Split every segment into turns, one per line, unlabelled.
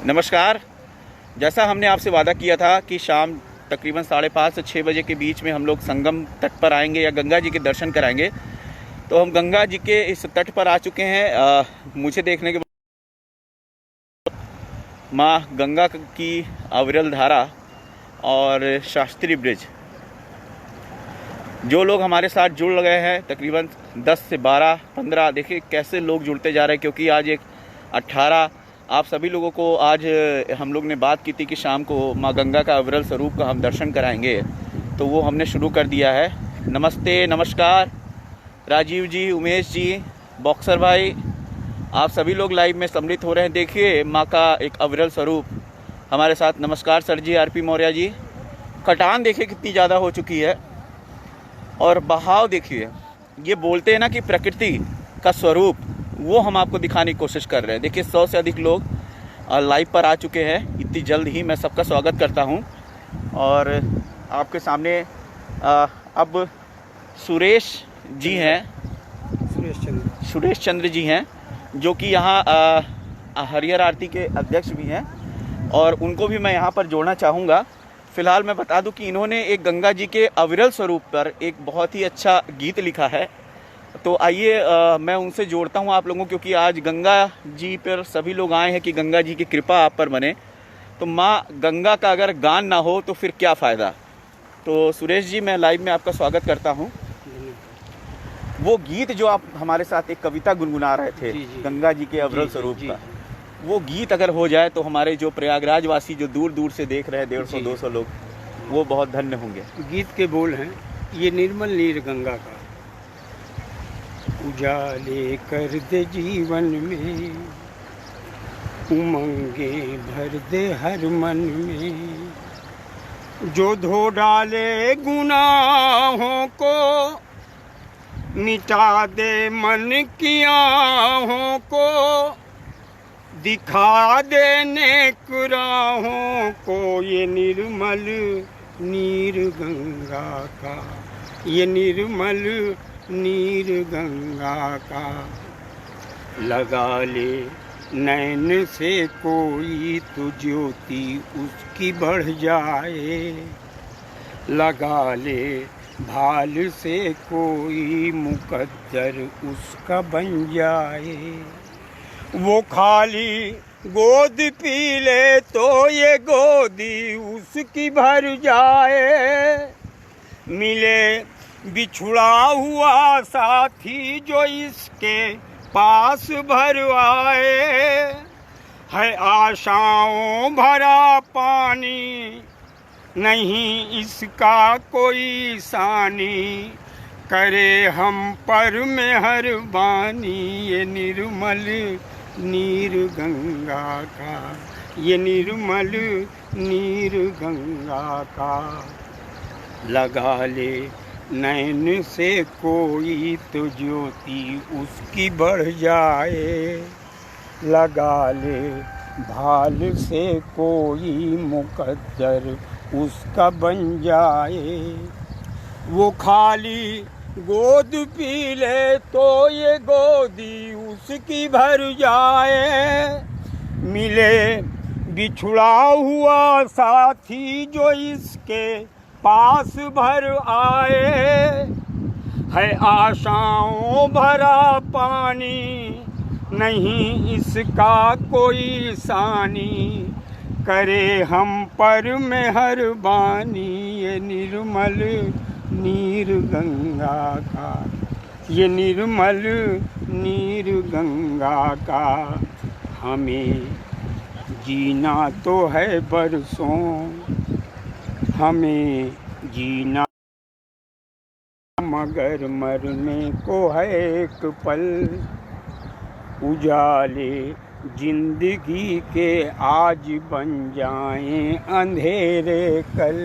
नमस्कार। जैसा हमने आपसे वादा किया था कि शाम तकरीबन 5:30 से 6 बजे के बीच में हम लोग संगम तट पर आएंगे या गंगा जी के दर्शन कराएंगे, तो हम गंगा जी के इस तट पर आ चुके हैं। मुझे देखने के बाद माँ गंगा की अविरल धारा और शास्त्री ब्रिज, जो लोग हमारे साथ जुड़ गए हैं तकरीबन 10 से 12-15, देखिए कैसे लोग जुड़ते जा रहे हैं, क्योंकि आज एक 18 आप सभी लोगों को आज हम लोग ने बात की थी कि शाम को माँ गंगा का अविरल स्वरूप का हम दर्शन कराएंगे, तो वो हमने शुरू कर दिया है। नमस्ते, नमस्कार राजीव जी, उमेश जी, बॉक्सर भाई, आप सभी लोग लाइव में सम्मिलित हो रहे हैं। देखिए माँ का एक अविरल स्वरूप हमारे साथ। नमस्कार सर जी, आरपी मौर्य जी। कटान देखिए कितनी ज़्यादा हो चुकी है और बहाव देखिए। ये बोलते हैं ना कि प्रकृति का स्वरूप, वो हम आपको दिखाने की कोशिश कर रहे हैं। देखिए 100 से अधिक लोग लाइव पर आ चुके हैं। इतनी जल्द ही मैं सबका स्वागत करता हूं। और आपके सामने अब सुरेश जी हैं, सुरेश चंद्र जी हैं, जो कि यहाँ हरियर आरती के अध्यक्ष भी हैं, और उनको भी मैं यहाँ पर जोड़ना चाहूँगा। फ़िलहाल मैं बता दूं कि इन्होंने एक गंगा जी के अविरल स्वरूप पर एक बहुत ही अच्छा गीत लिखा है, तो आइए मैं उनसे जोड़ता हूं आप लोगों को, क्योंकि आज गंगा जी पर सभी लोग आए हैं कि गंगा जी की कृपा आप पर बने। तो माँ गंगा का अगर गान ना हो तो फिर क्या फ़ायदा। तो सुरेश जी, मैं लाइव में आपका स्वागत करता हूं। वो गीत जो आप हमारे साथ एक कविता गुनगुना रहे थे गंगा जी के अविरल स्वरूप का, वो गीत अगर हो जाए तो हमारे जो प्रयागराज वासी जो दूर दूर से देख रहे हैं 150-200 लोग, वो बहुत धन्य होंगे।
गीत के बोल हैं, ये निर्मल नीर गंगा का। उजाले कर दे जीवन में, उमंगे भर दे हर मन में, जो धो डाले गुनाहों को, मिटा दे मन की आहों को, दिखा दे नेक राहों को। ये निर्मल नीर गंगा का, ये निर्मल नीर गंगा का। लगा ले नैन से कोई तो ज्योति उसकी बढ़ जाए, लगा ले भाल से कोई मुकद्दर उसका बन जाए। वो खाली गोद पी ले तो ये गोदी उसकी भर जाए। मिले बिछुड़ा हुआ साथी जो इसके पास भर आए, है आशाओं भरा पानी नहीं इसका कोई सानी, करे हम पर मेहरबानी। ये निर्मल नीर गंगा का, ये निर्मल नीर गंगा का। लगा ले नैन से कोई तो ज्योति उसकी बढ़ जाए, लगा ले भाल से कोई मुकद्दर उसका बन जाए। वो खाली गोद पी ले तो ये गोदी उसकी भर जाए। मिले बिछुड़ा हुआ साथी जो इसके पास भर आए, है आशाओं भरा पानी नहीं इसका कोई सानी, करे हम पर मेहरबानी। ये निर्मल नीर गंगा का, ये निर्मल नीर गंगा का। हमें जीना तो है बरसों, हमें जीना मगर मरने को है एक पल। उजाले जिंदगी के आज बन जाएं अंधेरे कल।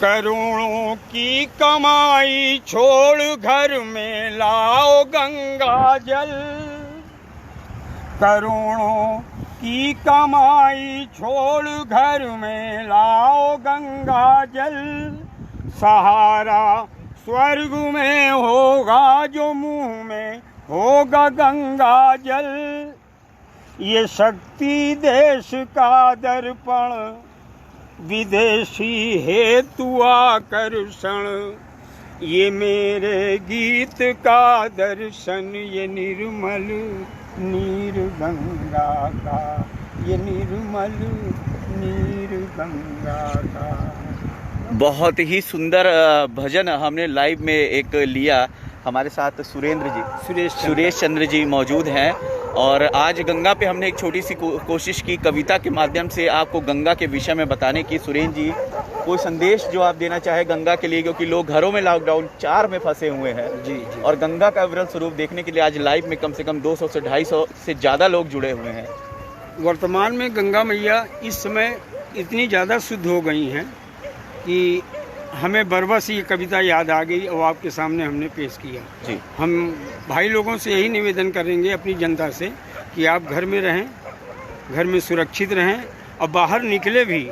करोड़ों की कमाई छोड़ घर में लाओ गंगा जल, करोड़ों की कमाई छोड़ घर में लाओ गंगा जल। सहारा स्वर्ग में होगा जो मुंह में होगा गंगा जल। ये शक्ति देश का दर्पण, विदेशी हेतु आकर्षण, ये मेरे गीत का दर्शन, ये निर्मल नीर गंगा का, ये निर्मल नीर गंगा का।
बहुत ही सुंदर भजन हमने लाइव में एक लिया। हमारे साथ सुरेश चंद्र जी मौजूद हैं और आज गंगा पे हमने एक छोटी सी कोशिश की कविता के माध्यम से आपको गंगा के विषय में बताने की। सुरेश जी, कोई संदेश जो आप देना चाहे गंगा के लिए, क्योंकि लोग घरों में लॉकडाउन 4 में फंसे हुए हैं
जी।
और गंगा का विरल स्वरूप देखने के लिए आज लाइव में कम से कम 200 से 250 से ज़्यादा लोग जुड़े हुए हैं।
वर्तमान में गंगा मैया इस समय इतनी ज़्यादा शुद्ध हो गई हैं कि हमें बरबस ये कविता याद आ गई और आपके सामने हमने पेश किया
जी।
हम भाई लोगों से यही निवेदन करेंगे अपनी जनता से कि आप घर में रहें, घर में सुरक्षित रहें और बाहर निकले भी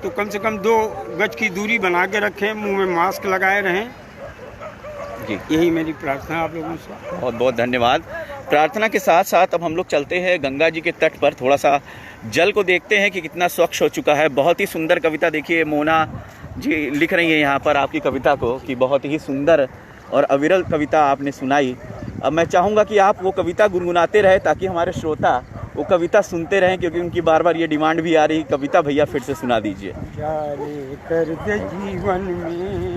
तो कम से कम 2 गज की दूरी बना के रखें, मुंह में मास्क लगाए रहें
जी।
यही मेरी प्रार्थना आप लोगों से।
बहुत बहुत धन्यवाद। प्रार्थना के साथ साथ अब हम लोग चलते हैं गंगा जी के तट पर, थोड़ा सा जल को देखते हैं कि कितना स्वच्छ हो चुका है। बहुत ही सुंदर कविता, देखिए मोना जी लिख रही हैं यहाँ पर आपकी कविता को कि बहुत ही सुंदर और अविरल कविता आपने सुनाई। अब मैं चाहूँगा कि आप वो कविता गुनगुनाते रहे ताकि हमारे श्रोता वो कविता सुनते रहें, क्योंकि उनकी बार बार ये डिमांड भी आ रही। कविता भैया फिर से सुना दीजिए।
जारे कर दे जीवन में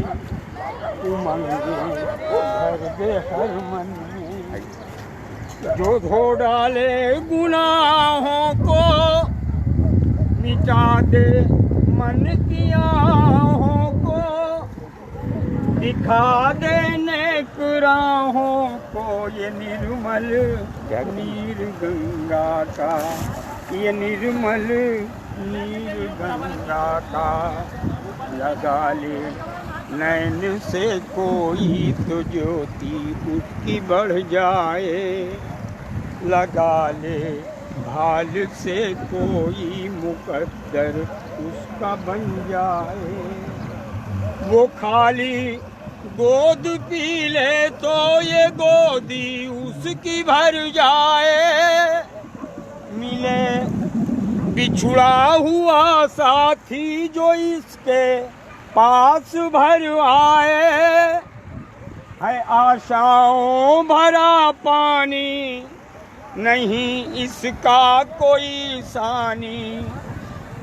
उमंगे, भर दे हर मन में, जो धो डाले गुनाहों को, मिटा दे मन की आहों को, दिखा दे नेक राहों को, ये निर्मल नीर गंगा का, ये निर्मल नीर गंगा का। लगा ले नैन से कोई तो ज्योति उसकी बढ़ जाए, लगा ले भाल से कोई मुकद्दर उसका बन जाए। वो खाली गोद पी ले तो ये गोदी उसकी भर जाए, मिले बिछुड़ा हुआ साथी जो इसके पास भर आए, है आशाओं भरा पानी नहीं इसका कोई सानी,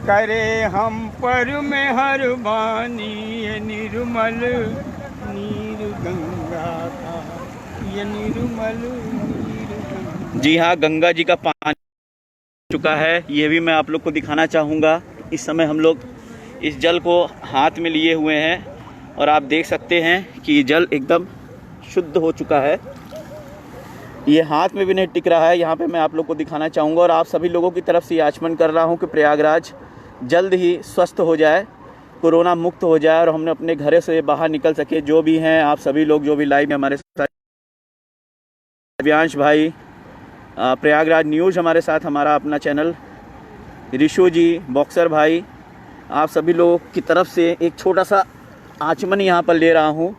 करे हम पर मेहरबानी, ये निर्मल नीर गंगा का, ये निर्मल नीर गंगा।
जी हाँ, गंगा जी का पानी चुका है, ये भी मैं आप लोग को दिखाना चाहूँगा। इस समय हम लोग इस जल को हाथ में लिए हुए हैं और आप देख सकते हैं कि जल एकदम शुद्ध हो चुका है। ये हाथ में भी नहीं टिक रहा है। यहाँ पे मैं आप लोग को दिखाना चाहूँगा और आप सभी लोगों की तरफ से ये आचमन कर रहा हूँ कि प्रयागराज जल्द ही स्वस्थ हो जाए, कोरोना मुक्त हो जाए और हमने अपने घरों से बाहर निकल सके। जो भी हैं आप सभी लोग जो भी लाइव में हमारे साथ, दिव्यांश भाई, प्रयागराज न्यूज़ हमारे साथ, हमारा अपना चैनल, ऋषु जी, बॉक्सर भाई, आप सभी लोगों की तरफ से एक छोटा सा आचमन यहाँ पर ले रहा हूँ।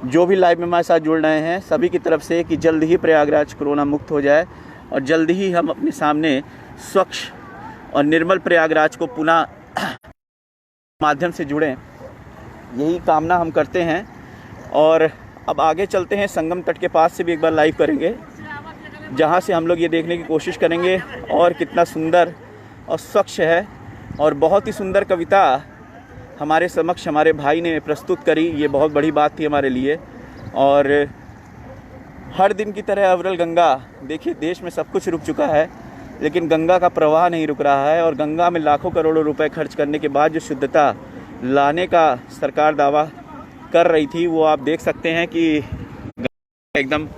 जो भी लाइव में हमारे साथ जुड़ रहे हैं सभी की तरफ से कि जल्द ही प्रयागराज कोरोना मुक्त हो जाए और जल्द ही हम अपने सामने स्वच्छ और निर्मल प्रयागराज को पुनः माध्यम से जुड़ें, यही कामना हम करते हैं। और अब आगे चलते हैं, संगम तट के पास से भी एक बार लाइव करेंगे, जहां से हम लोग ये देखने की कोशिश करेंगे और कितना सुंदर और स्वच्छ है। और बहुत ही सुंदर कविता हमारे समक्ष हमारे भाई ने प्रस्तुत करी, ये बहुत बड़ी बात थी हमारे लिए। और हर दिन की तरह अविरल गंगा, देखिए देश में सब कुछ रुक चुका है लेकिन गंगा का प्रवाह नहीं रुक रहा है। और गंगा में लाखों करोड़ों रुपए खर्च करने के बाद जो शुद्धता लाने का सरकार दावा कर रही थी, वो आप देख सकते हैं कि एकदम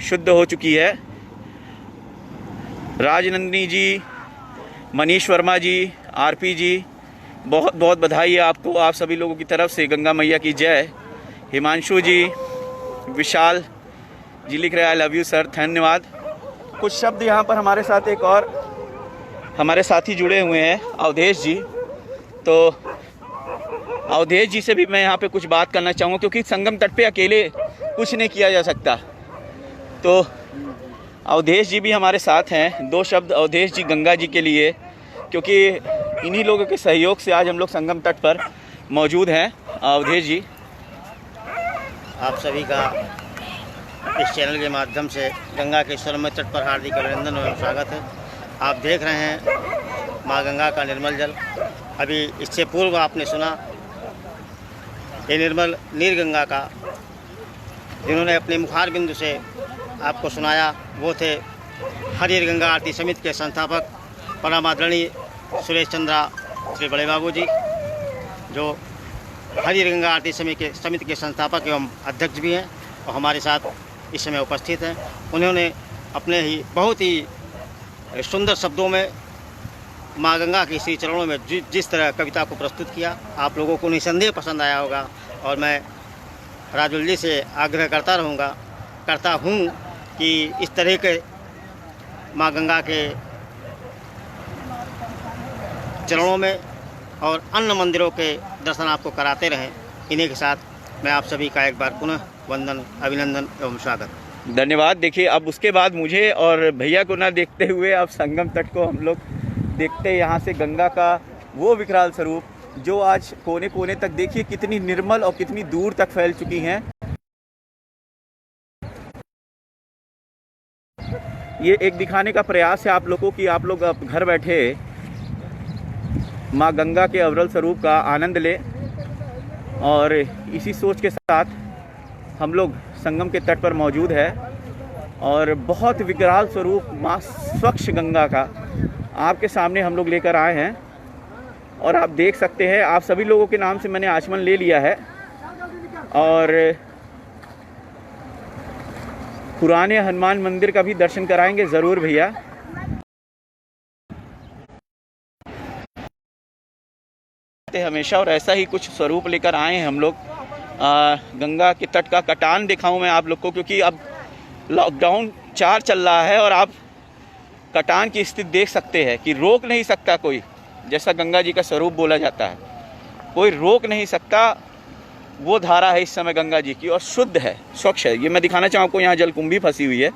शुद्ध हो चुकी है। राजनंदिनी जी, मनीष वर्मा जी, आरपी जी, बहुत बहुत बधाई है आपको, आप सभी लोगों की तरफ से। गंगा मैया की जय। हिमांशु जी, विशाल जी लिख रहे हैं आई लव यू सर, धन्यवाद। कुछ शब्द यहाँ पर हमारे साथ एक और हमारे साथी जुड़े हुए हैं, अवधेश जी। तो अवधेश जी से भी मैं यहाँ पे कुछ बात करना चाहूँगा, क्योंकि संगम तट पे अकेले कुछ नहीं किया जा सकता। तो अवधेश जी भी हमारे साथ हैं। दो शब्द अवधेश जी गंगा जी के लिए, क्योंकि इन्हीं लोगों के सहयोग से आज हम लोग संगम तट पर मौजूद हैं। अवधेश जी,
आप सभी का इस चैनल के माध्यम से गंगा के सुरम्य तट पर हार्दिक अभिनंदन एवं स्वागत है। आप देख रहे हैं माँ गंगा का निर्मल जल। अभी इससे पूर्व आपने सुना ये निर्मल नीर गंगा का, जिन्होंने अपने मुखार बिंदु से आपको सुनाया वो थे हरिहर गंगा आरती समिति के संस्थापक परम आदरणीय सुरेश चंद्रा श्री बड़े बाबू जी, जो हरिहर गंगा आरती समिति के संस्थापक एवं अध्यक्ष भी हैं और हमारे साथ इस समय उपस्थित हैं। उन्होंने अपने ही बहुत ही सुंदर शब्दों में माँ गंगा के श्री चरणों में जिस तरह कविता को प्रस्तुत किया, आप लोगों को निसंदेह पसंद आया होगा। और मैं राजुल जी से आग्रह करता हूँ कि इस तरह के माँ गंगा के चरणों में और अन्य मंदिरों के दर्शन आपको कराते रहें। इन्हीं के साथ मैं आप सभी का एक बार पुनः वंदन, अभिनंदन एवं स्वागत।
धन्यवाद। देखिए, अब उसके बाद मुझे और भैया को ना देखते हुए अब संगम तट को हम लोग देखते हैं। यहाँ से गंगा का वो विकराल स्वरूप जो आज कोने कोने तक, देखिए कितनी निर्मल और कितनी दूर तक फैल चुकी हैं। ये एक दिखाने का प्रयास है आप लोगों की, आप लोग अब घर बैठे माँ गंगा के अविरल स्वरूप का आनंद लें। और इसी सोच के साथ हम लोग संगम के तट पर मौजूद है और बहुत विकराल स्वरूप माँ स्वच्छ गंगा का आपके सामने हम लोग लेकर आए हैं। और आप देख सकते हैं, आप सभी लोगों के नाम से मैंने आचमन ले लिया है। और पुराने हनुमान मंदिर का भी दर्शन कराएंगे ज़रूर भैया। हमेशा और ऐसा ही कुछ स्वरूप लेकर आए हैं हम लोग। गंगा के तट का कटान दिखाऊं मैं आप लोग को, क्योंकि अब लॉकडाउन 4 चल रहा है और आप कटान की स्थिति देख सकते हैं कि रोक नहीं सकता कोई। जैसा गंगा जी का स्वरूप बोला जाता है, कोई रोक नहीं सकता। वो धारा है इस समय गंगा जी की और शुद्ध है, स्वच्छ है। ये मैं दिखाना चाहूँ आपको, यहाँ जलकुंभी फंसी हुई है।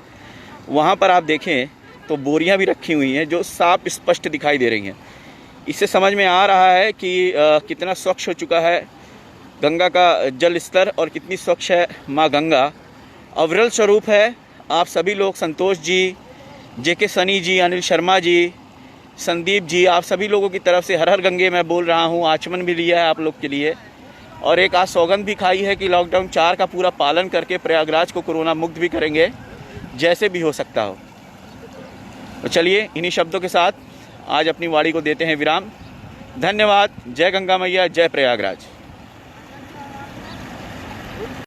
वहाँ पर आप देखें तो बोरियाँ भी रखी हुई हैं जो साफ स्पष्ट दिखाई दे रही हैं। इससे समझ में आ रहा है कि कितना स्वच्छ हो चुका है गंगा का जल स्तर और कितनी स्वच्छ है माँ गंगा। अविरल स्वरूप है। आप सभी लोग, संतोष जी, जेके सनी जी, अनिल शर्मा जी, संदीप जी, आप सभी लोगों की तरफ से हर हर गंगे मैं बोल रहा हूँ। आचमन भी लिया है आप लोग के लिए और एक आज सौगंध भी खाई है कि लॉकडाउन 4 का पूरा पालन करके प्रयागराज को कोरोना मुक्त भी करेंगे, जैसे भी हो सकता हो। तो चलिए, इन्हीं शब्दों के साथ आज अपनी वाणी को देते हैं विराम। धन्यवाद। जय गंगा मैया, जय प्रयागराज।